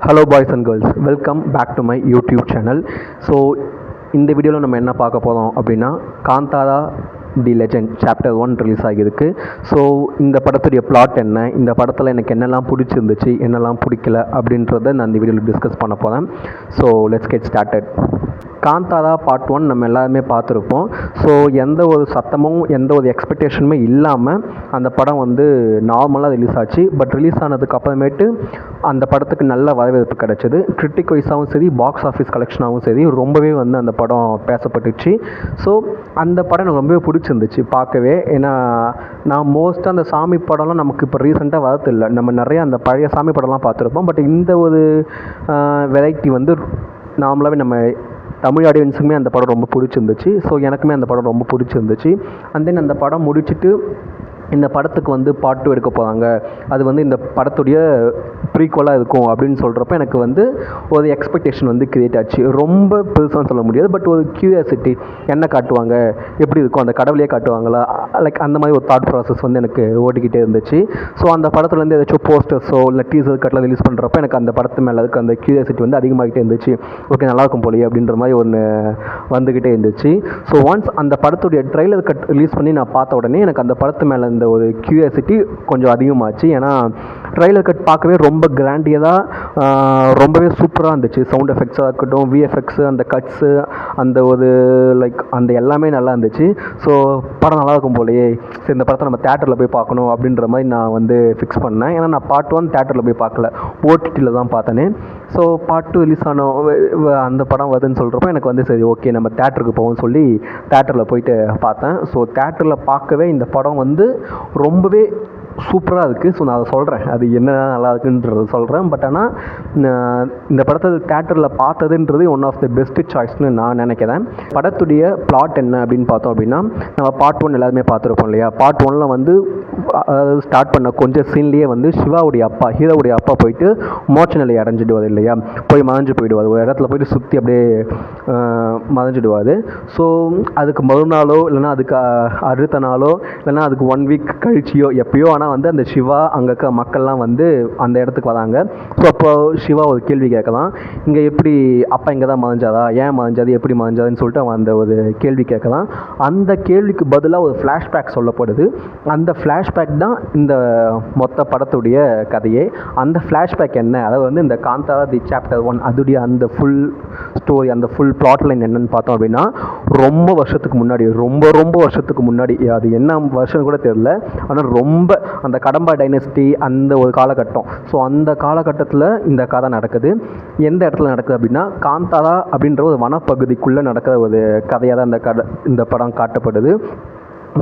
Hello boys and girls, welcome back to my YouTube channel. So இந்த வீடியோவில் நம்ம என்ன பார்க்க போகிறோம் அப்படின்னா, Kantara the legend chapter 1 release ஆகியிருக்கு. ஸோ இந்த படத்துடைய பிளாட் என்ன, இந்த படத்தில் எனக்கு என்னெல்லாம் பிடிச்சிருந்துச்சு, என்னெல்லாம் பிடிக்கல அப்படின்றத நான் இந்த வீடியோவில் டிஸ்கஸ் பண்ண போகிறேன். So let's get started. Kantara part 1 நம்ம எல்லாருமே பார்த்துருப்போம். ஸோ எந்த ஒரு சத்தமும் எந்த ஒரு எக்ஸ்பெக்டேஷனுமே இல்லாமல் அந்த படம் வந்து நார்மலாக ரிலீஸ் ஆச்சு. பட் ரிலீஸ் ஆனதுக்கு அப்புறமேட்டு அந்த படத்துக்கு நல்ல வரவேற்பு கிடச்சிது. கிரிட்டிக் வைஸாகவும் சரி, பாக்ஸ் ஆஃபீஸ் கலெக்ஷனாகவும் சரி, ரொம்பவே வந்து அந்த படம் பேசப்பட்டுச்சு. ஸோ அந்த படம் எனக்கு ரொம்பவே பிடிச்சிருந்துச்சு பார்க்கவே. ஏன்னா நான் மோஸ்ட்டாக அந்த சாமி படம்லாம் நமக்கு இப்போ ரீசெண்டாக வரதில்லை. நம்ம நிறைய அந்த பழைய சாமி படம்லாம் பார்த்துருப்போம். பட் இந்த ஒரு வெரைட்டி வந்து நார்மலாகவே நம்ம தமிழ் ஆடியன்ஸுக்குமே அந்த படம் ரொம்ப பிடிச்சிருந்துச்சு. ஸோ எனக்குமே அந்த படம் ரொம்ப பிடிச்சிருந்துச்சு. அண்ட் தென் அந்த படம் முடிச்சுட்டு இந்த படத்துக்கு வந்து பார்ட் 2 எடுக்க போகிறாங்க, அது வந்து இந்த படத்துடைய ப்ரீக்வலாக இருக்கும் அப்படின்னு சொல்கிறப்ப எனக்கு வந்து ஒரு எக்ஸ்பெக்டேஷன் வந்து க்ரியேட் ஆச்சு. ரொம்ப பெருசாக சொல்ல முடியாது, பட் ஒரு க்யூரியாசிட்டி, என்ன காட்டுவாங்க, எப்படி இருக்கும், அந்த கடவுளையே காட்டுவாங்களா, லைக் அந்த மாதிரி ஒரு தாட் ப்ராசஸ் வந்து எனக்கு ஓடிக்கிட்டே இருந்துச்சு. ஸோ அந்த படத்துலேருந்து ஏதாச்சும் போஸ்டர்ஸோ இல்லை டீசர் கட்டில் ரிலீஸ் பண்ணுறப்ப எனக்கு அந்த படத்து மேலே அதுக்கு அந்த க்யூரியாசிட்டி வந்து அதிகமாகிட்டே இருந்துச்சு. ஓகே, நல்லாயிருக்கும் போலியே அப்படின்ற மாதிரி ஒன்று வந்துக்கிட்டே இருந்துச்சு. ஸோ ஒன்ஸ் அந்த படத்துடைய ட்ரெய்லர் கட் ரிலீஸ் பண்ணி நான் பார்த்த உடனே எனக்கு அந்த படத்து மேலே இந்த ஒரு க்யூரியாசிட்டி கொஞ்சம் அதிகமாச்சு. ஏன்னா ட்ரெய்லர் கட் பார்க்கவே ரொம்ப கிராண்டியதாக ரொம்பவே சூப்பராக இருந்துச்சு. சவுண்ட் எஃபெக்ட்ஸாக இருக்கட்டும், விஎஃப்எக்ஸு, அந்த கட்ஸு, அந்த ஒரு லைக் அந்த எல்லாமே நல்லா இருந்துச்சு. ஸோ படம் நல்லாயிருக்கும் போலையே, சரி இந்த படத்தை நம்ம தேட்டரில் போய் பார்க்கணும் அப்படின்ற மாதிரி நான் வந்து ஃபிக்ஸ் பண்ணேன். ஏன்னா நான் பார்ட் 1 தேட்டரில் போய் பார்க்கல, ஓடிடியில் தான் பார்த்தேனே. ஸோ பார்ட் 2 ரிலீஸ் ஆன அந்த படம் வருதுன்னு சொல்கிறப்போ எனக்கு வந்து சரி ஓகே நம்ம தேட்டருக்கு போவோம்னு சொல்லி தேட்டரில் போயிட்டு பார்த்தேன். ஸோ தேட்டரில் பார்க்கவே இந்த படம் வந்து ரொம்பவே சூப்பராக இருக்குது. ஸோ நான் அதை சொல்கிறேன், அது என்ன நல்லா இருக்குன்றது சொல்கிறேன். பட் ஆனால் இந்த படத்தை தேட்டரில் பார்த்ததுன்றது ஒன் ஆஃப் த பெஸ்ட் சாய்ஸ்னு நான் நினைக்கிறேன். படத்துடைய பிளாட் என்ன அப்படின்னு பார்த்தோம் அப்படின்னா, நம்ம பார்ட் 1 எல்லாருமே பார்த்துருப்போம் இல்லையா. பார்ட் 1 வந்து அதாவது ஸ்டார்ட் பண்ண கொஞ்சம் சீன்லேயே வந்து சிவாவுடைய அப்பா, ஹீரோவுடைய அப்பா போயிட்டு மோட்ச நிலை அடைஞ்சிடுவார் இல்லையா, போய் மறைஞ்சு போயிடுவார், ஒரு இடத்துல போயிட்டு சுற்றி அப்படியே மறைஞ்சிடுவார். ஸோ அதுக்கு மறுநாளோ இல்லைனா அதுக்கு அடுத்த நாளோ இல்லைனா அதுக்கு 1 வீக் கழிச்சியோ எப்பயோ ஆனால் வந்து அந்த சிவா அங்கே இருக்க மக்கள்லாம் வந்து அந்த இடத்துக்கு வராங்க. ஸோ அப்போ சிவா ஒரு கேள்வி கேட்கலாம், இங்கே எப்படி அப்பா இங்கே தான் மறைஞ்சாதா, ஏன் மறைஞ்சாது, எப்படி மறைஞ்சாதுன்னு சொல்லிட்டு அவன் அந்த ஒரு கேள்வி கேட்கலாம். அந்த கேள்விக்கு பதிலாக ஒரு ஃப்ளாஷ்பேக் சொல்லப்படுது. அந்த ஃப்ளாஷ்பேக் தான் இந்த மொத்த படத்துடைய கதையே. அந்த ஃப்ளாஷ்பேக் என்ன, அதாவது வந்து இந்த காந்தாரா தி சாப்டர் 1 அதுடைய அந்த ஃபுல் ஸ்டோரி, அந்த ஃபுல் பிளாட் லைன் என்னன்னு பார்த்தோம் அப்படின்னா, ரொம்ப வருஷத்துக்கு முன்னாடி, ரொம்ப வருஷத்துக்கு முன்னாடி, அது என்ன வருஷம் கூட தெரியல, ஆனால் ரொம்ப அந்த கடம்பா டைனஸ்டி அந்த ஒரு காலகட்டம். ஸோ அந்த காலகட்டத்தில் இந்த கதை நடக்குது. எந்த இடத்துல நடக்குது அப்படின்னா, காந்தாரா அப்படின்ற ஒரு வனப்பகுதிக்குள்ளே நடக்கிற ஒரு கதையாக தான் இந்த படம் காட்டப்படுது.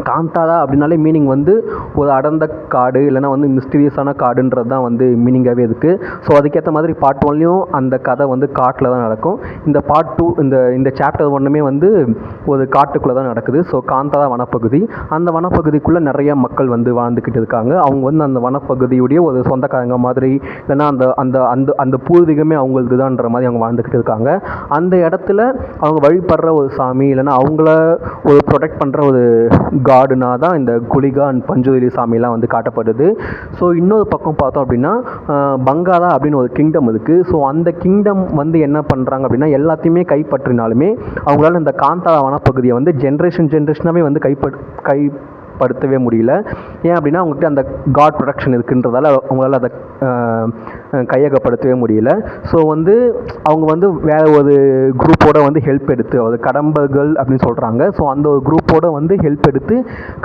காந்தாரா அப்படின்னாலே மீனிங் வந்து ஒரு அடர்ந்த காடு இல்லைனா வந்து மிஸ்டீரியஸான காடுன்றது தான் வந்து மீனிங்காகவே இருக்குது. ஸோ அதுக்கேற்ற மாதிரி பார்ட் 1லையும் அந்த கதை வந்து காட்டில் தான் நடக்கும். இந்த பார்ட் 2 இந்த சாப்டர் 1மே வந்து ஒரு காட்டுக்குள்ளே தான் நடக்குது. ஸோ காந்தாரா வனப்பகுதி, அந்த வனப்பகுதிக்குள்ளே நிறைய மக்கள் வந்து வாழ்ந்துக்கிட்டு இருக்காங்க. அவங்க வந்து அந்த வனப்பகுதியுடைய ஒரு சொந்தக்காரங்க மாதிரி, இல்லைனா அந்த அந்த அந்த அந்த பூர்வீகமே அவங்களுக்கு தான்ன்ற மாதிரி அவங்க வாழ்ந்துக்கிட்டு இருக்காங்க. அந்த இடத்துல அவங்க வழிபடுற ஒரு சாமி இல்லைனா அவங்கள ஒரு ப்ரொடெக்ட் பண்ணுற ஒரு காடுனா தான் இந்த குலிகா அண்ட் பஞ்சுவலி சாமிலாம் வந்து காட்டப்படுது. ஸோ இன்னொரு பக்கம் பார்த்தோம் அப்படின்னா, பங்காரா அப்படின்னு ஒரு கிங்டம் இருக்குது. ஸோ அந்த கிங்டம் வந்து என்ன பண்ணுறாங்க அப்படின்னா, எல்லாத்தையுமே கைப்பற்றினாலுமே அவங்களால இந்த காந்தாரா வனப்பகுதியை வந்து ஜென்ரேஷனாகவே வந்து கைப்படுத்தவே முடியல. ஏன் அப்படின்னா அவங்ககிட்ட அந்த காட் ப்ரொடக்ஷன் இருக்குன்றதால அவங்களால அதை கையகப்படுத்தவே முடியல. ஸோ வந்து அவங்க வந்து வேறு ஒரு குரூப்போட வந்து ஹெல்ப் எடுத்து, அது கடம்பர்கள் அப்படின்னு சொல்கிறாங்க. ஸோ அந்த ஒரு குரூப்போட வந்து ஹெல்ப் எடுத்து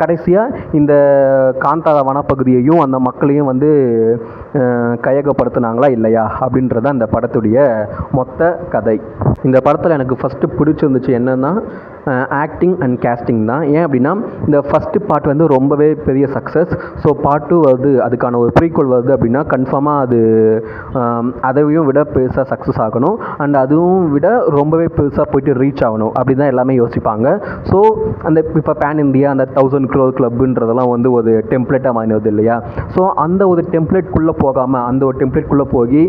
கடைசியாக இந்த காந்தாரா வனப்பகுதியையும் அந்த மக்களையும் வந்து கையகப்படுத்தினாங்களா இல்லையா அப்படின்றத அந்த படத்துடைய மொத்த கதை. இந்த படத்தில் எனக்கு ஃபஸ்ட்டு பிடிச்சிருந்துச்சு என்னென்னா ஆக்டிங் அண்ட் கேஸ்டிங் தான். ஏன் அப்படின்னா இந்த ஃபஸ்ட்டு பார்ட் வந்து ரொம்பவே பெரிய சக்ஸஸ். ஸோ பார்ட் 2 வருது, அதுக்கான ஒரு ப்ரீக்வல் வருது அப்படின்னா கன்ஃபார்மாக அது அதையும் விட பெருசாக சக்ஸஸ் ஆகணும். அண்ட் அதுவும் விட ரொம்பவே பெருசாக போயிட்டு ரீச் ஆகணும் அப்படி தான் எல்லாமே யோசிப்பாங்க. ஸோ அந்த இப்போ பேன் இந்தியா அந்த 1000 crore கிளப்புன்றதெல்லாம் வந்து ஒரு டெம்ப்ளேட்டாக மாறினது இல்லையா. ஸோ அந்த ஒரு டெம்ப்ளேட்குள்ளே போகாமல் அந்த ஒரு டெம்ப்ளேட்குள்ளே போய்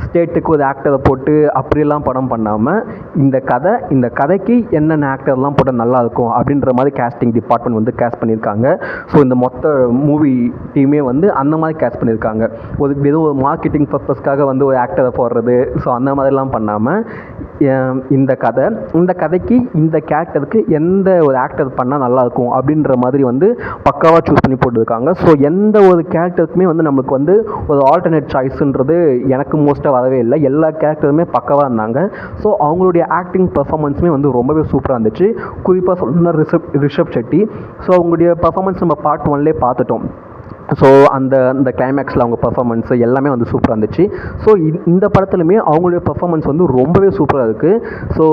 ஸ்டேட்டுக்கு ஒரு ஆக்டரை போட்டு அப்படியெல்லாம் படம் பண்ணாமல் இந்த கதைக்கு என்னென்ன ஆக்டர்லாம் போட்டால் நல்லாயிருக்கும் அப்படின்ற மாதிரி கேஸ்டிங் டிபார்ட்மெண்ட் வந்து கேஸ்ட் பண்ணியிருக்காங்க. ஸோ இந்த மொத்த மூவி டீமே வந்து அந்த மாதிரி கேஸ்ட் பண்ணியிருக்காங்க. வெறும் ஒரு மார்க்கெட்டிங் பர்பஸ்க்காக வந்து ஒரு ஆக்டரை போடுறது ஸோ அந்த மாதிரிலாம் பண்ணாமல் இந்த கதைக்கு இந்த கேரக்டருக்கு எந்த ஒரு ஆக்டர் பண்ணால் நல்லாயிருக்கும் அப்படின்ற மாதிரி வந்து பக்காவாக சூஸ் பண்ணி போட்டுருக்காங்க. ஸோ எந்த ஒரு கேரக்டருக்குமே வந்து நம்மளுக்கு வந்து ஒரு ஆல்டர்னேட் சாய்ஸுன்றது எனக்கு மோஸ்ட்டாக வரவே இல்லை. எல்லா கேரக்டருமே பக்காவாக இருந்தாங்க. ஸோ அவங்களுடைய ஆக்டிங் பர்ஃபார்மன்ஸுமே வந்து ரொம்பவே சூப்பராக இருந்துச்சு. குறிப்பாக சொல்லணும்னா ரிஷப் ஷெட்டி. ஸோ அவங்களுடைய பர்ஃபார்மன்ஸ் நம்ம பார்ட் 1லே பார்த்துட்டோம். ஸோ அந்த கிளைமேக்ஸில் அவங்க பர்ஃபார்மன்ஸு எல்லாமே வந்து சூப்பராக இருந்துச்சு. ஸோ இந்த படத்துலையுமே அவங்களுடைய பர்ஃபார்மன்ஸ் வந்து ரொம்பவே சூப்பராக இருக்குது. ஸோ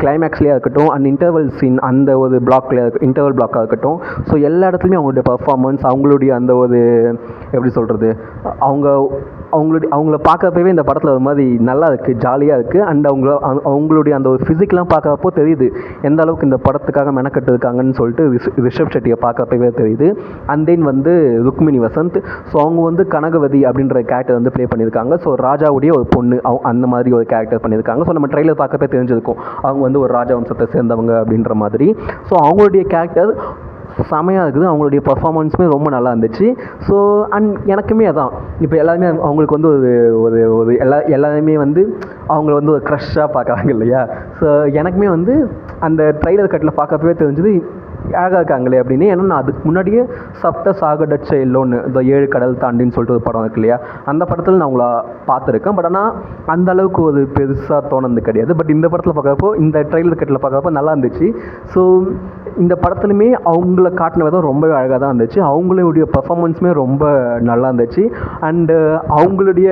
கிளைமேக்ஸ்லேயே இருக்கட்டும் அண்ட் இன்டர்வல் சீன் அந்த ஒரு இன்டர்வல் பிளாக்காக இருக்கட்டும், ஸோ எல்லா இடத்துலையுமே அவங்களுடைய பர்ஃபார்மன்ஸ் அவங்களுடைய அந்த ஒரு எப்படி சொல்கிறது அவங்கள பார்க்குறப்பவே இந்த படத்தில் ஒரு மாதிரி நல்லா இருக்குது, ஜாலியாக இருக்குது. அண்ட் அவங்களுடைய அந்த ஒரு ஃபிசிக்லாம் பார்க்குறப்போ தெரியுது எந்த அளவுக்கு இந்த படத்துக்காக மெனக்கட்டு இருக்காங்கன்னு சொல்லிட்டு ரிஷப் ஷெட்டியை பார்க்குறப்பவே தெரியுது. அண்ட் தென் வந்து ருக்மிணி வசந்த். ஸோ அவங்க வந்து கனகவதி அப்படின்ற கேரக்டர் வந்து ப்ளே பண்ணியிருக்காங்க. ஸோ ராஜாவுடைய ஒரு பொண்ணு அந்த மாதிரி ஒரு கேரக்டர் பண்ணியிருக்காங்க. ஸோ நம்ம ட்ரெயிலர் பார்க்கறப்பே தெரிஞ்சிருக்கும் அவங்க வந்து ஒரு ராஜா வம்சத்தை சேர்ந்தவங்க அப்படின்ற மாதிரி. ஸோ அவங்களுடைய கேரக்டர் செமையாக இருக்குது. அவங்களுடைய பர்ஃபார்மன்ஸுமே ரொம்ப நல்லா இருந்துச்சு. ஸோ அண்ட் எனக்குமே அதான் இப்போ எல்லாருமே அவங்களுக்கு வந்து ஒரு எல்லாருமே வந்து அவங்கள வந்து ஒரு க்ரஷ்ஷாக பார்க்குறாங்க இல்லையா. ஸோ எனக்குமே வந்து அந்த ட்ரைலர் கட்டில் பார்க்கறப்பவே தெரிஞ்சது அழகாக இருக்காங்களே அப்படின்னு. ஏன்னா நான் அதுக்கு முன்னாடியே சப்த சாகடச்ச எல்லோன்னு இந்த 7 கடல் தாண்டின்னு சொல்லிட்டு ஒரு படம் இருக்கு இல்லையா, அந்த படத்தில் நான் அவங்கள பார்த்துருக்கேன். பட் ஆனால் அந்த அளவுக்கு ஒரு பெருசாக தோணுது கிடையாது. பட் இந்த படத்தில் பார்க்குறப்போ இந்த ட்ரெயிலர் கட்டில் பார்க்குறப்போ நல்லா இருந்துச்சு. ஸோ இந்த படத்துலையுமே அவங்கள காட்டின விதம் ரொம்பவே அழகாக தான் இருந்துச்சு. அவங்களுடைய பர்ஃபார்மன்ஸுமே ரொம்ப நல்லா இருந்துச்சு. அண்டு அவங்களுடைய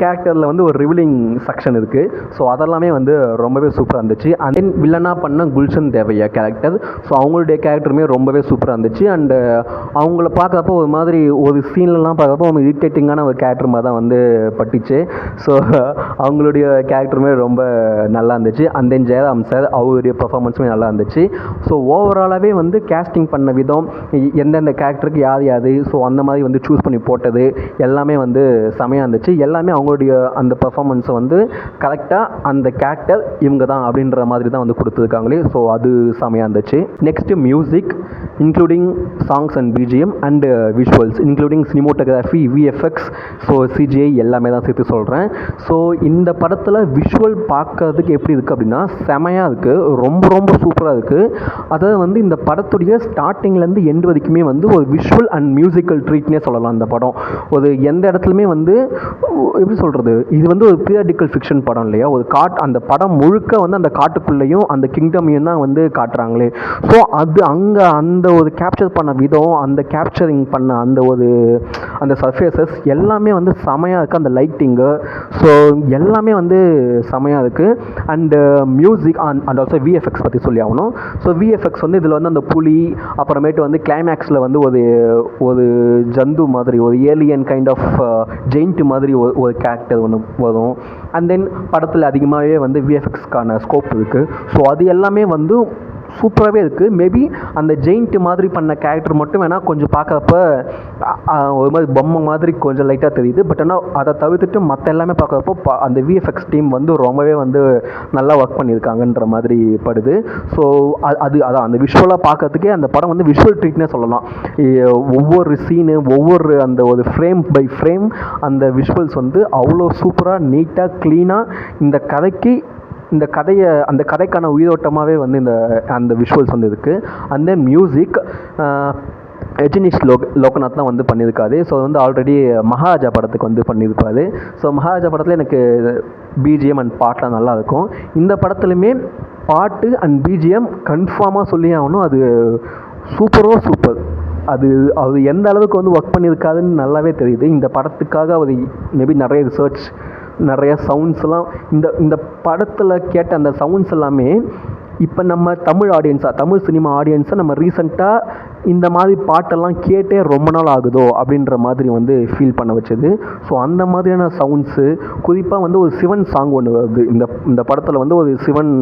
கேரக்டரில் வந்து ஒரு ரிவீலிங் செக்ஷன் இருக்குது. ஸோ அதெல்லாமே வந்து ரொம்பவே சூப்பராக இருந்துச்சு. அண்ட் தென் வில்லனாக பண்ண குல்ஷன் தேவையா கேரக்டர். ஸோ அவங்களுடைய கேரக்டருமே ரொம்பவே சூப்பராக இருந்துச்சு. அண்டு அவங்கள பார்க்குறப்போ ஒரு மாதிரி ஒரு சீன்லலாம் பார்க்குறப்போ அவங்க இரிட்டேட்டிங்கான ஒரு கேரக்டர் மாதிரி தான் வந்து பட்டுச்சு. ஸோ அவங்களுடைய கேரக்டருமே ரொம்ப நல்லா இருந்துச்சு. அண்ட் தென் ஜெயராம் சார் அவருடைய பர்ஃபார்மன்ஸுமே நல்லா இருந்துச்சு. ஸோ ஓவராலாகவே வந்து கேஸ்டிங் பண்ண விதம் எந்தெந்த கேரக்டருக்கு யாது ஸோ அந்த மாதிரி வந்து சூஸ் பண்ணி போட்டது எல்லாமே வந்து செமையாக இருந்துச்சு. எல்லாமே அவங்களுடைய அந்த பர்ஃபார்மன்ஸை வந்து கரெக்டாக அந்த கேரக்டர் இவங்க தான் அப்படின்ற மாதிரி தான் வந்து கொடுத்துருக்காங்களே. ஸோ அது செமையாக இருந்துச்சு. Next music including songs and BGM and visuals including cinematography, VFX, so CGI எல்லாமே தான் சேர்த்து சொல்கிறேன். ஸோ இந்த படத்தில் விஷுவல் பார்க்கறதுக்கு எப்படி இருக்குது அப்படின்னா செமையாக இருக்குது, ரொம்ப ரொம்ப சூப்பராக இருக்குது. அதாவது வந்து இந்த படத்துடைய ஸ்டார்டிங்லேருந்து எண்டு வரைக்குமே வந்து ஒரு விஷுவல் அண்ட் மியூசிக்கல் ட்ரீட்னே சொல்லலாம். இந்த படம் ஒரு எந்த இடத்துலையுமே வந்து எப்படி சொல்கிறது, இது வந்து ஒரு பிரியாடிக்கல் ஃபிக்ஷன் படம் இல்லையா. ஒரு அந்த படம் முழுக்க வந்து அந்த காட்டுக்குள்ளேயும் அந்த கிங்டமையும் தான் வந்து காட்டுறாங்களே. ஸோ அது அங்கே அந்த ஒரு கேப்சர் பண்ண விதம், அந்த கேப்சரிங் பண்ண அந்த சர்ஃபேசஸ் எல்லாமே வந்து செமையாக இருக்குது. அந்த லைட்டிங்கு ஸோ எல்லாமே வந்து செமையாக இருக்குது. And music and also VFX பற்றி சொல்லி ஆகணும். ஸோ விஎஃப்எக்ஸ் வந்து இதில் வந்து அந்த புலி அப்புறமேட்டு வந்து கிளைமேக்ஸில் வந்து ஒரு ஜந்து மாதிரி ஒரு ஏலியன் கைண்ட் ஆஃப் ஜெயிண்ட் மாதிரி ஒரு கேரக்டர் ஒன்று வரும். அண்ட் தென் படத்தில் அதிகமாகவே வந்து விஎஃப்எக்ஸ்க்கான ஸ்கோப் இருக்குது. ஸோ அது எல்லாமே வந்து சூப்பராகவே இருக்குது. மேபி அந்த ஜெயிண்ட் மாதிரி பண்ண கேரக்டர் மட்டும் வேணால் கொஞ்சம் பார்க்குறப்ப ஒரு மாதிரி பொம்மை மாதிரி கொஞ்சம் லைட்டாக தெரியுது. பட் ஆனால் அதை தவிர்த்துட்டு மற்ற எல்லாமே பார்க்குறப்போ அந்த விஎஃப்எக்ஸ் டீம் வந்து ரொம்பவே வந்து நல்லா ஒர்க் பண்ணியிருக்காங்கன்ற மாதிரி படுது. ஸோ அதான் அந்த விஷுவலாக பார்க்கறதுக்கே அந்த படம் வந்து விஷுவல் ட்ரீட்னே சொல்லலாம். ஒவ்வொரு சீனு ஒவ்வொரு அந்த ஒரு ஃப்ரேம் பை ஃப்ரேம் அந்த விஷுவல்ஸ் வந்து அவ்வளோ சூப்பராக நீட்டாக க்ளீனாக அந்த கதைக்கான உயிரோட்டமாகவே வந்து அந்த விஷுவல்ஸ் வந்து இருக்குது. And then music Rajneesh Loganath தான் வந்து பண்ணியிருக்காரு. ஸோ வந்து ஆல்ரெடி மகாராஜா படத்துக்கு வந்து பண்ணியிருப்பாரு. ஸோ மகாராஜா படத்தில் எனக்கு பிஜிஎம் அண்ட் பாட்டெலாம் நல்லாயிருக்கும். இந்த படத்துலையுமே பாட்டு அண்ட் பிஜிஎம் கன்ஃபார்மாக சொல்லி ஆகணும். அது சூப்பர். அது எந்த அளவுக்கு வந்து ஒர்க் பண்ணியிருக்காதுன்னு நல்லாவே தெரியுது. இந்த படத்துக்காக அவர் மேபி நிறைய ரிசர்ச் நிறைய சவுண்ட்ஸ்லாம் இந்த படத்தில் கேட்ட அந்த சவுண்ட்ஸ் எல்லாமே இப்போ நம்ம தமிழ் சினிமா ஆடியன்ஸை நம்ம ரீசெண்டாக இந்த மாதிரி பாட்டெல்லாம் கேட்டே ரொம்ப நாள் ஆகுதோ அப்படின்ற மாதிரி வந்து ஃபீல் பண்ண வச்சது. ஸோ அந்த மாதிரியான சவுண்ட்ஸு குறிப்பாக வந்து ஒரு சிவன் சாங் ஒன்று வருது இந்த படத்தில் வந்து ஒரு சிவன்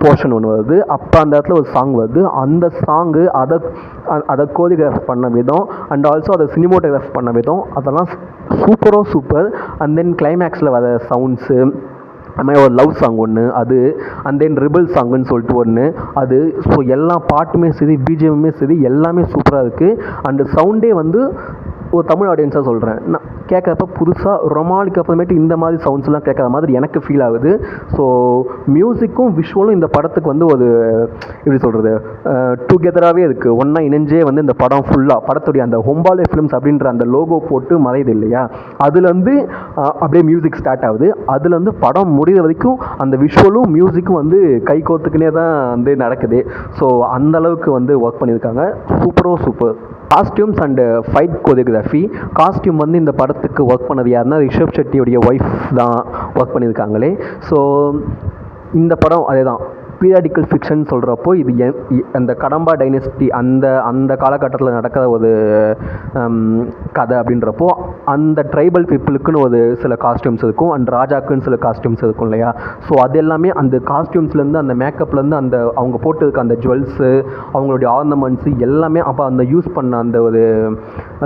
போர்ஷன் ஒன்று வருது. அப்போ அந்த இடத்துல ஒரு சாங் வருது. அந்த சாங்கு அதை கோரியோகிராஃப் பண்ண விதம் அண்ட் ஆல்சோ அதை சினிமோட்டோகிராஃப் பண்ண விதம் அதெல்லாம் சூப்பர். அண்ட் தென் கிளைமேக்ஸில் வர சவுண்ட்ஸு, அது மாதிரி ஒரு லவ் சாங் ஒன்று அது, அண்ட் தென் ரிபிள் சாங்குன்னு சொல்லிட்டு ஒன்று அது. ஸோ எல்லா பாட்டுமே சரி, பிஜிஎம்மே சரி, எல்லாமே சூப்பராக இருக்குது. அண்டு சவுண்டே வந்து ஒரு தமிழ் ஆடியன்ஸாக சொல்கிறேன், நான் கேட்குறப்ப புதுசாக ரொமாலிக்கு அப்புறமேட்டு இந்த மாதிரி சவுண்ட்ஸ்லாம் கேட்குற மாதிரி எனக்கு ஃபீல் ஆகுது. ஸோ மியூசிக்கும் விஷுவலும் இந்த படத்துக்கு வந்து ஒரு எப்படி சொல்கிறது, டுகெதராகவே இருக்குது, ஒன்றா இணைஞ்சே வந்து இந்த படம் ஃபுல்லாக படத்துடைய அந்த ஹொம்பாலே ஃபிலிம்ஸ் அப்படின்ற அந்த லோகோ போட்டு மறையுது இல்லையா, அதுலேருந்து அப்படியே மியூசிக் ஸ்டார்ட் ஆகுது. அதுலேருந்து படம் முடிகிற வரைக்கும் அந்த விஷுவலும் மியூசிக்கும் வந்து கை கோத்துக்குனே தான் வந்து நடக்குது. ஸோ அந்தளவுக்கு வந்து ஒர்க் பண்ணியிருக்காங்க. Super. Costumes and fight choreography. Costume வந்து இந்த படத்துக்கு ஒர்க் பண்ணது யாருன்னா ரிஷப் ஷெட்டியோடைய ஒய்ஃப் தான் ஒர்க் பண்ணியிருக்காங்களே. ஸோ இந்த படம் அதே தான் பீரியாடிக்கல் ஃபிக்ஷன் சொல்கிறப்போ இது அந்த கடம்பா டைனஸ்டி அந்த காலகட்டத்தில் நடக்கிற ஒரு கதை அப்படின்றப்போ அந்த ட்ரைபல் பீப்புளுக்குன்னு ஒரு சில காஸ்டியூம்ஸ் இருக்கும் அண்ட் ராஜாக்குன்னு சில காஸ்டியூம்ஸ் இருக்கும் இல்லையா. ஸோ அது எல்லாமே அந்த காஸ்டியூம்ஸ்லேருந்து அந்த மேக்கப்லேருந்து அந்த அவங்க போட்டுருக்க அந்த ஜுவல்ஸு, அவங்களுடைய ஆர்னமெண்ட்ஸு எல்லாமே, அப்போ அந்த யூஸ் பண்ண அந்த ஒரு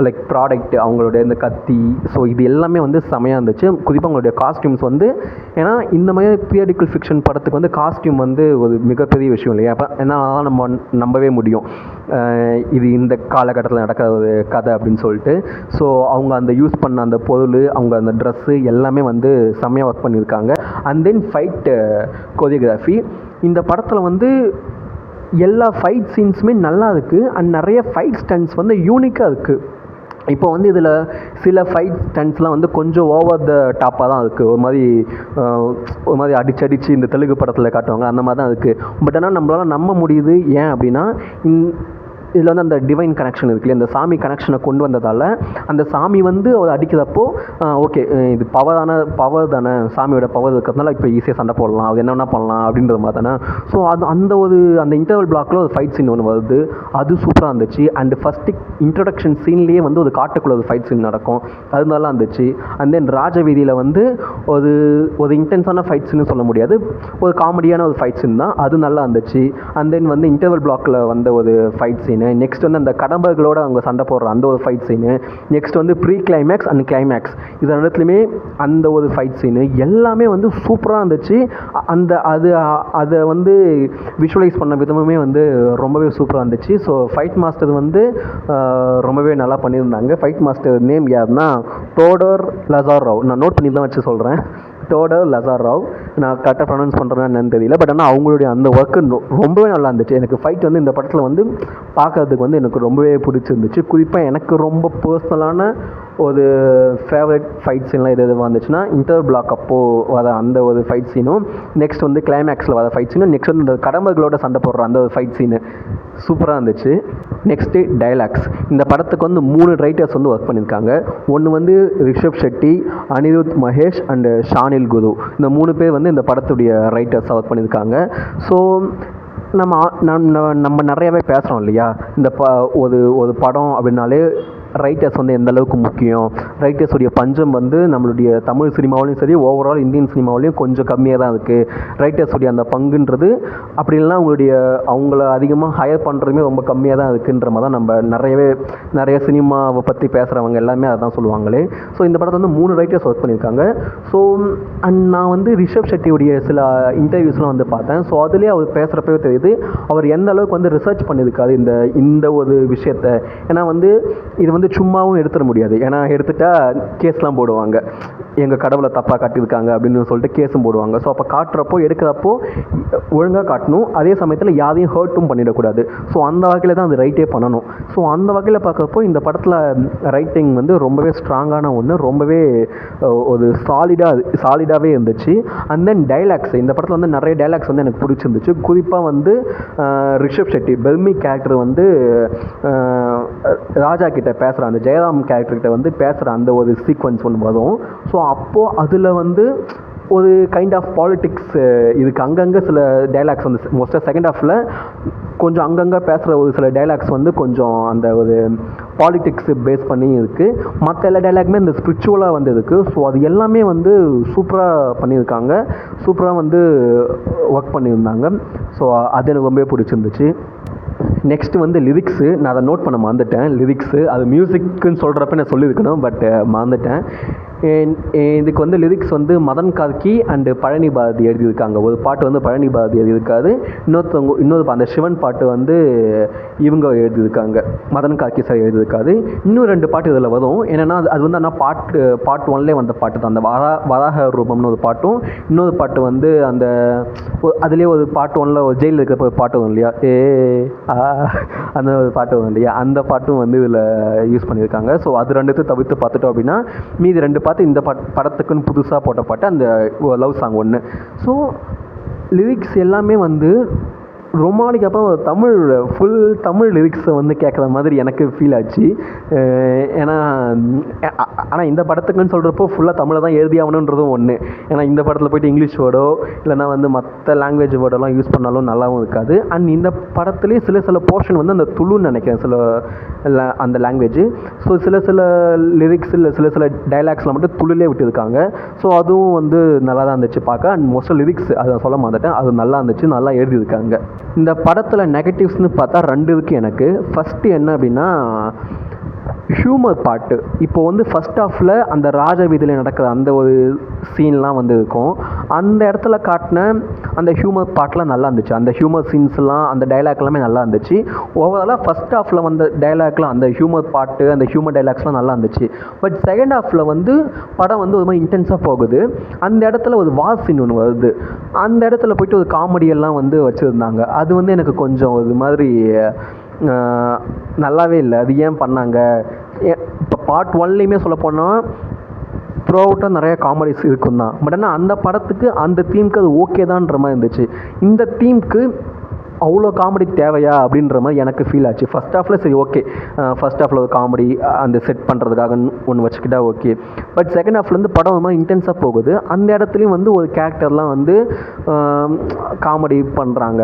லைக் ப்ராடக்ட், அவங்களுடைய இந்த கத்தி, ஸோ இது எல்லாமே வந்து செமையாக இருந்துச்சு. குறிப்பாக அவங்களுடைய காஸ்டியூம்ஸ் வந்து, ஏன்னா இந்த மாதிரி பீரியாடிக்கல் ஃபிக்ஷன் படத்துக்கு வந்து காஸ்டியூம் வந்து ஒரு மிகப்பெரிய விஷயம் இல்லையா. அப்போ ஏன்னா நம்ம நம்பவே முடியும் இது இந்த காலகட்டத்தில் நடக்கிற ஒரு கதை அப்படின்னு சொல்லிட்டு. ஸோ அவங்க அந்த யூஸ் பண்ண அந்த பொருள், அவங்க அந்த ட்ரெஸ்ஸு எல்லாமே வந்து செம்மையாக ஒர்க் பண்ணியிருக்காங்க. And then fight choreography. இந்த படத்தில் வந்து எல்லா ஃபைட் சீன்ஸுமே நல்லா இருக்குது அண்ட் நிறைய ஃபைட் ஸ்டன்ட்ஸ் வந்து யூனிக்காக இருக்குது. இப்போ வந்து இதில் சில ஃபைட் ஸ்டன்ட்ஸ்லாம் வந்து கொஞ்சம் ஓவர் த டாப்பாக தான் இருக்குது. ஒரு மாதிரி அடிச்சு இந்த தெலுங்கு படத்தில் காட்டுவாங்க அந்த மாதிரி தான் இருக்குது. பட் ஆனால் நம்மளால் நம்ப முடியுது. ஏன் அப்படின்னா இதில் வந்து அந்த டிவைன் கனெக்ஷன் இருக்குல்ல, இந்த சாமி கனெக்ஷனை கொண்டு வந்ததால் அந்த சாமி வந்து அவர் அடிக்கிறப்போ ஓகே இது பவர் தானே, சாமியோட பவர் இருக்கிறதுனால இப்போ ஈஸியாக சண்டை போடலாம், அது என்னென்ன பண்ணலாம் அப்படின்ற மாதிரி தானே. ஸோ அந்த இன்டர்வல் பிளாக்கில் ஒரு ஃபைட் சீன் ஒன்று வருது, அது சூப்பராக இருந்துச்சு. அண்டு ஃபஸ்ட்டு இன்ட்ரடக்ஷன் சீன்லேயே வந்து ஒரு காட்டுக்குள்ளே ஒரு ஃபைட் சீன் நடக்கும், அது நல்லா இருந்துச்சு. அண்ட் தென் ராஜவீதியில் வந்து ஒரு இன்டென்ஸான ஃபைட் சீன்னு சொல்ல முடியாது, ஒரு காமெடியான ஒரு ஃபைட் சீன் தான், அது நல்லா இருந்துச்சு. அண்ட் தென் வந்து இன்டர்வல் பிளாக்கில் வந்த ஒரு ஃபைட் சீன், நெக்ஸ்ட் வந்து அந்த கடம்பர்களோட அவங்க சண்டை போடுற அந்த ஒரு ஃபைட் சீனு, நெக்ஸ்ட் வந்து ப்ரீ கிளைமேக்ஸ் அண்ட் கிளைமேக்ஸ், இது ரெண்டுத்துலையுமே அந்த ஒரு ஃபைட் சீனு எல்லாமே வந்து சூப்பராக இருந்துச்சு. அதை வந்து விஷுவலைஸ் பண்ண விதமுமே வந்து ரொம்பவே சூப்பராக இருந்துச்சு. ஸோ ஃபைட் மாஸ்டர் வந்து ரொம்பவே நல்லா பண்ணியிருந்தாங்க. ஃபைட் மாஸ்டர் நேம் யாருன்னா டோடர் லசாரோவ், நான் நோட் பண்ணி தான் வச்சு சொல்கிறேன், டோடர் லசாரோவ். நான் கரெக்டாக ப்ரொனவுன்ஸ் பண்ணுறேன்னு என்னன்னு தெரியல, பட் ஆனால் அவங்களுடைய அந்த ஒர்க்கு ரொம்பவே நல்லா இருந்துச்சு. எனக்கு ஃபைட் வந்து இந்த படத்தில் வந்து பார்க்கறதுக்கு வந்து எனக்கு ரொம்பவே பிடிச்சிருந்துச்சு. குறிப்பாக எனக்கு ரொம்ப பர்சனலான ஒரு ஃபேவரட் ஃபைட் சீன்லாம் எது வந்துச்சுன்னா இன்டர் பிளாக் அப்போது வர அந்த ஒரு ஃபைட் சீனும், நெக்ஸ்ட் வந்து கிளைமேக்ஸில் வர ஃபைட் சீனும், நெக்ஸ்ட் வந்து இந்த கடம்பர்களோட சண்டை போடுற அந்த ஒரு ஃபைட் சீனு சூப்பராக இருந்துச்சு. Next dialogues. இந்த படத்துக்கு வந்து 3 ரைட்டர்ஸ் வந்து ஒர்க் பண்ணியிருக்காங்க. ஒன்று வந்து ரிஷப் ஷெட்டி, அனிருத் மகேஷ் அண்டு ஷானில் குரு, இந்த 3 பேர் வந்து இந்த படத்துடைய ரைட்டர்ஸாக ஒர்க் பண்ணியிருக்காங்க. ஸோ நம்ம நிறையாவே பேசுகிறோம் இல்லையா, இந்த ஒரு படம் அப்படின்னாலே ரைட்டர்ஸ் வந்து எந்த அளவுக்கு முக்கியம், ரைட்டர்ஸுடைய பஞ்சம் வந்து நம்மளுடைய தமிழ் சினிமாவிலையும் சரி, ஓவரால் இந்தியன் சினிமாவிலையும் கொஞ்சம் கம்மியாக தான் இருக்குது. ரைட்டர்ஸுடைய அந்த பங்குன்றது அப்படி இல்லைனா அவங்கள அதிகமாக ஹையர் பண்ணுறதுமே ரொம்ப கம்மியாக தான் இருக்குன்ற மாதிரி தான் நம்ம நிறைய சினிமாவை பற்றி பேசுகிறவங்க எல்லாமே அதை தான் சொல்லுவாங்களே. ஸோ இந்த படத்தை வந்து 3 ரைட்டர்ஸ் ஒர்க் பண்ணியிருக்காங்க. ஸோ நான் வந்து ரிஷப் ஷெட்டியுடைய சில இன்டர்வியூஸ்லாம் வந்து பார்த்தேன். ஸோ அதுலேயே அவர் பேசுகிறப்பவே தெரியுது அவர் எந்த அளவுக்கு வந்து ரிசர்ச் பண்ணியிருக்காரு இந்த ஒரு விஷயத்தை. ஏன்னா வந்து இது வந்து சும்மாவும் எடுத்துட முடியாது, ஏன்னா எடுத்துட்டா கேஸ்லாம் போடுவாங்க, எங்கள் கடவுளை தப்பாக காட்டியிருக்காங்க அப்படின்னு சொல்லிட்டு கேஸும் போடுவாங்க. ஸோ அப்போ காட்டுறப்போ எடுக்கிறப்போ ஒழுங்காக காட்டணும், அதே சமயத்தில் யாரையும் ஹர்ட்டும் பண்ணிடக்கூடாது. ஸோ அந்த வகையில் தான் அது ரைட்டே பண்ணணும். ஸோ அந்த வகையில் பார்க்குறப்போ இந்த படத்தில் ரைட்டிங் வந்து ரொம்பவே ஸ்ட்ராங்கான ஒன்று, ரொம்பவே ஒரு சாலிடாகவே இருந்துச்சு. அண்ட் தென் டைலாக்ஸ், இந்த படத்தில் வந்து நிறைய டைலாக்ஸ் வந்து எனக்கு பிடிச்சிருந்துச்சு. குறிப்பாக வந்து ரிஷப் ஷெட்டி பெல்மி கேரக்டர் வந்து ராஜா கிட்ட பேசுகிற அந்த ஜெயராம் கேரக்டர்கிட்ட வந்து பேசுகிற அந்த ஒரு சீக்வன்ஸ் ஒன்று வரும். ஸோ அப்போது அதில் வந்து ஒரு கைண்ட் ஆஃப் பாலிட்டிக்ஸ் இதுக்கு அங்கங்கே சில டைலாக்ஸ் வந்து மோஸ்ட்டாக செகண்ட் ஹாஃபில் கொஞ்சம் அங்கங்கே பேசுகிற ஒரு சில டைலாக்ஸ் வந்து கொஞ்சம் அந்த ஒரு பாலிடிக்ஸ் பேஸ் பண்ணி இருக்குது. மற்ற எல்லா டைலாக்குமே இந்த ஸ்பிரிச்சுவலாக வந்து இருக்குது. ஸோ அது எல்லாமே வந்து சூப்பராக பண்ணியிருக்காங்க, சூப்பராக வந்து ஒர்க் பண்ணியிருந்தாங்க. ஸோ அது எனக்கு ரொம்பவே பிடிச்சிருந்துச்சு. நெக்ஸ்ட்டு வந்து லிரிக்ஸு, நான் அதை நோட் பண்ண மறந்துட்டேன். லிரிக்ஸு அது மியூசிக்குன்னு சொல்கிறப்ப நான் சொல்லியிருக்கணும், பட் மறந்துட்டேன். இதுக்கு வந்து லிரிக்ஸ் வந்து மதன் கார்கி அண்டு பழனி பாரதி எழுதியிருக்காங்க. ஒரு பாட்டு வந்து பழனி பாரதி எழுதியிருக்காரு, இன்னொரு அந்த சிவன் பாட்டு வந்து இவங்க எழுதியிருக்காங்க, மதன் கார்கி சார் எழுதியிருக்காரு. இன்னும் 2 பாட்டு இதில் வரும். என்னென்னா அது வந்து ஆனால் பார்ட் 1லே வந்த பாட்டு தான். அந்த வராக ரூபம்னு ஒரு பாட்டும், இன்னொரு பாட்டு வந்து அந்த அதுலேயே ஒரு பார்ட் 1ல் ஒரு ஜெயிலில் இருக்கிறப்ப ஒரு பாட்டு வரும் இல்லையா, அந்த ஒரு பாட்டு வரும் இல்லையா, அந்த பாட்டும் வந்து இதில் யூஸ் பண்ணியிருக்காங்க. ஸோ அது 2 தவிர்த்து பார்த்துட்டோம் அப்படின்னா மீதி 2 பார்த்து இந்த படத்துக்குன்னு புதுசாக போட்ட பாட்டு அந்த லவ் சாங் 1. ஸோ லிரிக்ஸ் எல்லாமே வந்து ரொம்ப நாளைக்கு அப்புறம் ஃபுல் தமிழ் லிரிக்ஸை வந்து கேட்குற மாதிரி எனக்கு ஃபீல் ஆச்சு. ஏன்னா ஆனால் இந்த படத்துக்குன்னு சொல்கிறப்போ ஃபுல்லாக தமிழை தான் எழுதி ஆகணுன்றதும் ஒன்று. ஏன்னா இந்த படத்தில் போய்ட்டு இங்கிலீஷ் வேர்டோ இல்லைனா வந்து மற்ற லாங்குவேஜ் வேர்டெல்லாம் யூஸ் பண்ணாலும் நல்லாவும் இருக்காது. அண்ட் இந்த படத்துலேயே சில போர்ஷன் வந்து அந்த துளுன்னு நினைக்கிறேன் அந்த லாங்குவேஜ். ஸோ சில லிரிக்ஸ் இல்லை சில டைலாக்ஸில் மட்டும் துளுலே விட்டுருக்காங்க. ஸோ அதுவும் வந்து நல்லா தான் இருந்துச்சு பார்க்க. அண்ட் மோஸ்ட்டாக லிரிக்ஸ் அதை சொல்ல மாட்டேன், அது நல்லா இருந்துச்சு, நல்லா எழுதியிருக்காங்க. இந்த படத்தில் நெகட்டிவ்ஸ்னு பார்த்தா 2 இருக்குது எனக்கு. ஃபஸ்ட்டு என்ன அப்படின்னா ஹியூமர் பாட்டு. இப்போ வந்து ஃபஸ்ட் ஹாஃபில் அந்த ராஜ வீதியில் நடக்கிற அந்த ஒரு சீன்லாம் வந்து இருக்கும். அந்த இடத்துல காட்டின அந்த ஹியூமர் பாட்டெலாம் நல்லா இருந்துச்சு. அந்த ஹியூமர் சீன்ஸ்லாம் அந்த டைலாக் எல்லாமே நல்லா இருந்துச்சு. ஓவராலாக ஃபஸ்ட் ஹாஃபில் வந்த டைலாக்லாம் அந்த ஹியூமர் பாட்டு அந்த ஹியூமர் டைலாக்ஸ்லாம் நல்லா இருந்துச்சு. பட் செகண்ட் ஹாஃபில் வந்து படம் வந்து ஒரு மாதிரி இன்டென்ஸாக போகுது. அந்த இடத்துல ஒரு வார் சீன் ஒன்று வருது. அந்த இடத்துல போய்ட்டு ஒரு காமெடியெல்லாம் வந்து வச்சுருந்தாங்க. அது வந்து எனக்கு கொஞ்சம் ஒரு மாதிரி நல்லாவே இல்லை. அது ஏன் பண்ணாங்க? இப்போ பார்ட் 1லேயுமே சொல்லப்போனால் த்ரூ அவுட்டாக நிறைய காமெடிஸ் இருக்கும் தான். பட் ஆனால் அந்த படத்துக்கு அந்த தீம்க்கு அது ஓகே தான்ற மாதிரி இருந்துச்சு. இந்த தீம்க்கு அவ்வளோ காமெடி தேவையா அப்படின்ற மாதிரி எனக்கு ஃபீல் ஆச்சு. ஃபஸ்ட் ஹாஃபில் சரி ஓகே, ஃபஸ்ட் ஹாஃபில் ஒரு காமெடி அந்த செட் பண்ணுறதுக்காக ஒன்று வச்சுக்கிட்டா ஓகே. பட் செகண்ட் ஹாஃப்லேருந்து படம் ஒரு மாதிரி இன்டென்ஸாக போகுது. அந்த இடத்துலையும் வந்து ஒரு கேரக்டர்லாம் வந்து காமெடி பண்ணுறாங்க.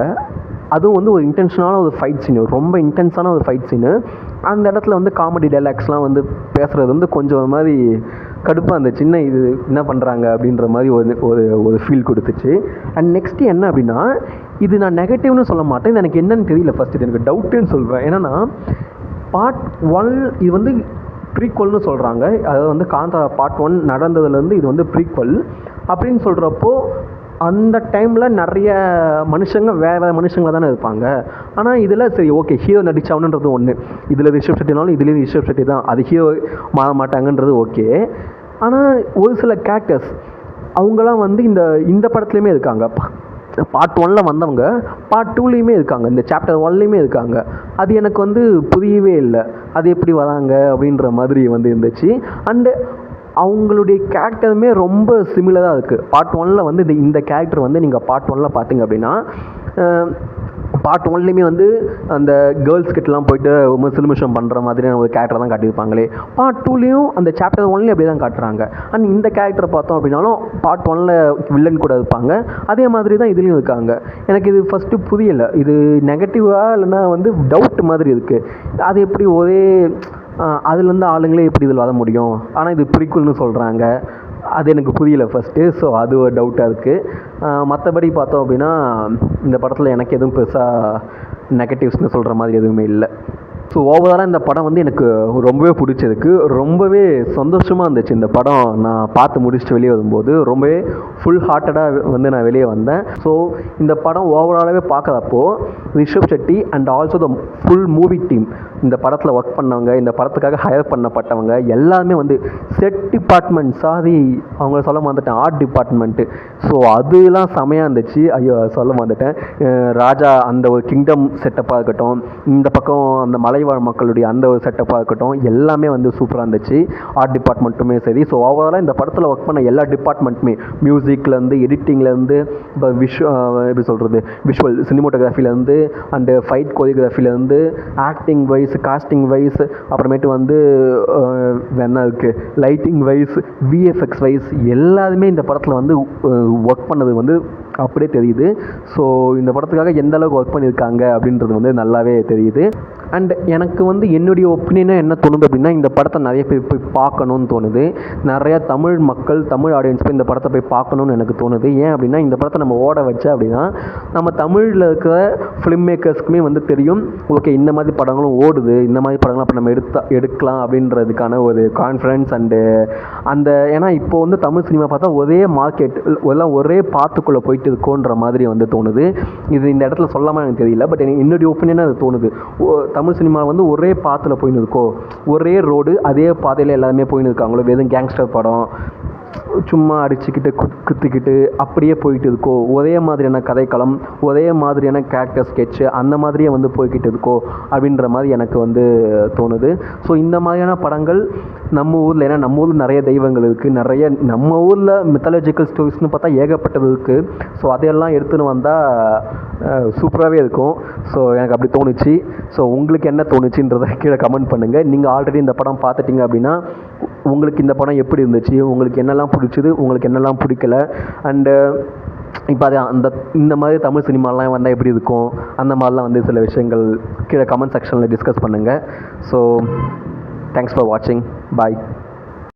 அதுவும் வந்து ஒரு இன்டென்ஷனான ஒரு ஃபைட் சீனு, ரொம்ப இன்டென்ஸான ஒரு ஃபைட் சீனு. அந்த இடத்துல வந்து காமெடி டைலாக்ஸ்லாம் வந்து பேசுகிறது வந்து கொஞ்சம் ஒரு மாதிரி கடுப்பாக அந்த சின்ன இது என்ன பண்ணுறாங்க அப்படின்ற மாதிரி ஒரு ஃபீல் கொடுத்துச்சு. அண்ட் நெக்ஸ்ட்டு என்ன அப்படின்னா, இது நான் நெகட்டிவ்னு சொல்ல மாட்டேன், இது எனக்கு என்னன்னு தெரியல. ஃபஸ்ட்டு இது எனக்கு டவுட்டுன்னு சொல்வேன். என்னென்னா பார்ட் 1 இது வந்து ப்ரீக்வல்னு சொல்கிறாங்க. அதாவது வந்து காந்தாரா பார்ட் 1 நடந்ததுலேருந்து இது வந்து ப்ரீக்வல் அப்படின்னு சொல்கிறப்போ அந்த டைமில் நிறைய மனுஷங்க வேறு மனுஷங்களாக தானே இருப்பாங்க. ஆனால் இதில் சரி ஓகே ஹீரோ நடிச்சாவணுன்றது ஒன்று, இதில் ரிஷப் ஷெட்டினாலும் இதுலேயும் ரிஷப் ஷெட்டி தான், அது ஹீரோ மாற மாட்டாங்கன்றது ஓகே. ஆனால் ஒரு சில கேரக்டர்ஸ் அவங்களாம் வந்து இந்த படத்துலையுமே இருக்காங்க. பார்ட் 1ல் வந்தவங்க பார்ட் 2லேயுமே இருக்காங்க, இந்த சாப்டர் 1லேயுமே இருக்காங்க. அது எனக்கு வந்து புரியவே இல்லை, அது எப்படி வராங்க அப்படின்ற மாதிரி வந்து இருந்துச்சு. அண்டு அவங்களுடைய கேரக்டருமே ரொம்ப சிமிலராக இருக்குது. பார்ட் 1ல் வந்து இந்த கேரக்டர் வந்து நீங்கள் பார்ட் 1ல் பார்த்தீங்க அப்படின்னா பார்ட் 1லேயுமே வந்து அந்த கேர்ள்ஸ் கிட்டலாம் போய்ட்டு ரொம்ப சிலுமிஷம் பண்ணுற மாதிரியான ஒரு கேரக்டர் தான் காட்டியிருப்பாங்களே. பார்ட் 2லேயும் அந்த சாப்டர் 1லேயும் அப்படி தான் காட்டுறாங்க. அண்ட் இந்த கேரக்டரை பார்த்தோம் அப்படின்னாலும் பார்ட் 1ல் வில்லன் கூட இருப்பாங்க, அதே மாதிரி தான் இதுலேயும் இருக்காங்க. எனக்கு இது ஃபஸ்ட்டு புரியலை, இது நெகட்டிவாக இல்லைன்னா வந்து டவுட் மாதிரி இருக்குது. அது எப்படி ஒரே அதுலேருந்து ஆளுங்களே எப்படி இதில் வர முடியும், ஆனால் இது ப்ரீக்வல்னு சொல்கிறாங்க, அது எனக்கு புரியலை ஃபஸ்ட்டு. ஸோ அது ஒரு டவுட்டாக இருக்குது. மற்றபடி பார்த்தோம் அப்படின்னா இந்த படத்தில் எனக்கு எதுவும் பெருசாக நெகட்டிவ்ஸ்னு சொல்கிற மாதிரி எதுவுமே இல்லை. ஸோ ஓவராலாக இந்த படம் வந்து எனக்கு ரொம்பவே பிடிச்சிருக்கு, ரொம்பவே சந்தோஷமாக இருந்துச்சு. இந்த படம் நான் பார்த்து முடிச்சுட்டு வெளியே வரும்போது ரொம்பவே ஃபுல் ஹார்ட்டடாக வந்து நான் வெளியே வந்தேன். ஸோ இந்த படம் ஓவராலாகவே பார்க்குறப்போ Rishabh Shetty and also the full movie team, இந்த படத்தில் ஒர்க் பண்ணவங்க, இந்த படத்துக்காக ஹையர் பண்ணப்பட்டவங்க எல்லாருமே வந்து செட் டிபார்ட்மெண்ட், சாரி அவங்கள சொல்ல வந்துட்டேன், ஆர்ட் டிபார்ட்மெண்ட்டு, ஸோ அதெல்லாம் செமையாக இருந்துச்சு. ஐயோ சொல்ல வந்துட்டேன், ராஜா அந்த ஒரு கிங்டம் செட்டப்பாக இருக்கட்டும், இந்த பக்கம் அந்த மலை மலைவாழ் மக்களுடைய அந்த ஒரு செட்டப்பாக இருக்கட்டும், எல்லாமே வந்து சூப்பராக இருந்துச்சு. ஆர்ட் டிபார்ட்மெண்ட்டுமே சரி. ஸோ ஓவராலாக இந்த படத்தில் ஒர்க் பண்ண எல்லா டிபார்ட்மெண்ட்டுமே, மியூசிக்லேருந்து, எடிட்டிங்லேருந்து, இப்போ எப்படி சொல்கிறது, விஷுவல் சினிமோட்டோகிராஃபிலேருந்து அண்டு ஃபைட் கோரியோகிராஃபிலேருந்து, ஆக்டிங் வைஸ், காஸ்டிங் வைஸ், அப்புறமேட்டு வந்து என்ன இருக்குது, லைட்டிங் வைஸ், விஎஃப்எக்ஸ் வைஸ், எல்லாருமே இந்த படத்தில் வந்து ஒர்க் பண்ணது வந்து அப்படியே தெரியுது. ஸோ இந்த படத்துக்காக எந்த அளவுக்கு ஒர்க் பண்ணியிருக்காங்க அப்படின்றது வந்து நல்லாவே தெரியுது. அண்ட் எனக்கு வந்து என்னுடைய ஒப்பீனியனாக என்ன தோணுது அப்படின்னா, இந்த படத்தை நிறைய பேர் போய் பார்க்கணுன்னு தோணுது. நிறையா தமிழ் மக்கள், தமிழ் ஆடியன்ஸ் போய் இந்த படத்தை போய் பார்க்கணுன்னு எனக்கு தோணுது. ஏன் அப்படின்னா, இந்த படத்தை நம்ம ஓட வச்சா அப்படின்னா நம்ம தமிழில் இருக்கிற ஃபிலிம் மேக்கர்ஸ்க்குமே வந்து தெரியும், ஓகே இந்த மாதிரி படங்களும் ஓடுது, இந்த மாதிரி படங்களும் அப்போ நம்ம எடுக்கலாம் அப்படின்றதுக்கான ஒரு கான்ஃபிடன்ஸ் அண்டு அந்த ஏன்னா இப்போ வந்து தமிழ் சினிமா பார்த்தா ஒரே மார்க்கெட் எல்லாம் ஒரே பாத்துக்குள்ளே போயிட்டு இருக்கோன்ற மாதிரி வந்து தோணுது. இது இந்த இடத்துல சொல்லாமல் எனக்கு தெரியல, பட் எனக்கு என்னுடைய ஒப்பீனியனாக அது தோணுது. தமிழ் சினிமா வந்து ஒரே பாத்தில் போயின்னு இருக்கோ, ஒரே ரோடு அதே பாதையில் எல்லாருமே போயின்னு இருக்காங்களோ, வெறும் கேங்ஸ்டர் படம் சும்மா அடிச்சுக்கிட்டு குத்திக்கிட்டு அப்படியே போயிட்டு இருக்கோ, ஒரே மாதிரியான கதைக்களம், ஒரே மாதிரியான கேரக்டர் ஸ்கெட்சு, அந்த மாதிரியே வந்து போய்கிட்டு இருக்கோ அப்படின்ற மாதிரி எனக்கு வந்து தோணுது. ஸோ இந்த மாதிரியான படங்கள் நம்ம ஊரில், ஏன்னா நம்ம ஊரில் நிறைய தெய்வங்கள் இருக்குது, நிறைய நம்ம ஊரில் மித்தாலஜிக்கல் ஸ்டோரிஸ்னு பார்த்தா ஏகப்பட்டது இருக்குது. ஸோ அதையெல்லாம் எடுத்துன்னு வந்தால் சூப்பராகவே இருக்கும். ஸோ எனக்கு அப்படி தோணுச்சு. ஸோ உங்களுக்கு என்ன தோணுச்சுன்றதை கீழே கமெண்ட் பண்ணுங்கள். நீங்கள் ஆல்ரெடி இந்த படம் பார்த்துட்டிங்க அப்படின்னா உங்களுக்கு இந்த படம் எப்படி இருந்துச்சு, உங்களுக்கு என்னெல்லாம் பிடிச்சிது, உங்களுக்கு என்னெல்லாம் பிடிக்கல, அண்டு இப்போ அது இந்த மாதிரி தமிழ் சினிமாலாம் வந்தால் எப்படி இருக்கும், அந்த மாதிரிலாம் வந்து சில விஷயங்கள் கீழே கமெண்ட் செக்ஷனில் டிஸ்கஸ் பண்ணுங்கள். ஸோ தேங்க்ஸ் ஃபார் வாட்சிங். பாய்.